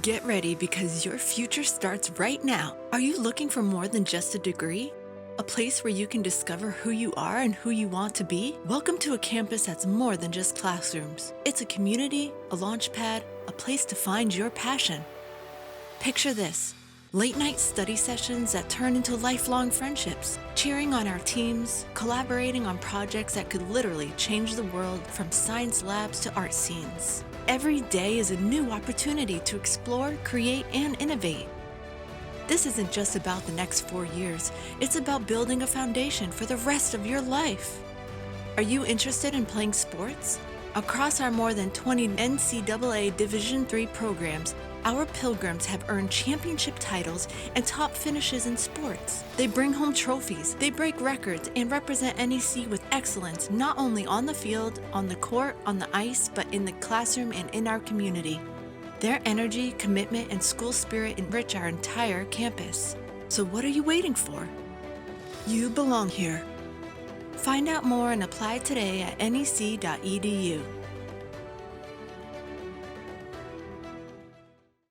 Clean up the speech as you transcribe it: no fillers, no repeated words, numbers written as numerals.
Get ready because your future starts right now. Are you looking for more than just a degree? A place where you can discover who you are and who you want to be? Welcome to a campus that's more than just classrooms. It's a community, a launch pad, a place to find your passion. Picture this: late night study sessions that turn into lifelong friendships, cheering on our teams, collaborating on projects that could literally change the world, from science labs to art scenes. Every day is a new opportunity to explore, create, and innovate. This isn't just about the next 4 years, it's about building a foundation for the rest of your life. Are you interested in playing sports? Across our more than 20 NCAA Division III programs, our Pilgrims have earned championship titles and top finishes in sports. They bring home trophies, they break records, and represent NEC with excellence not only on the field, on the court, on the ice, but in the classroom and in our community. Their energy, commitment, and school spirit enrich our entire campus. So what are you waiting for? You belong here. Find out more and apply today at nec.edu.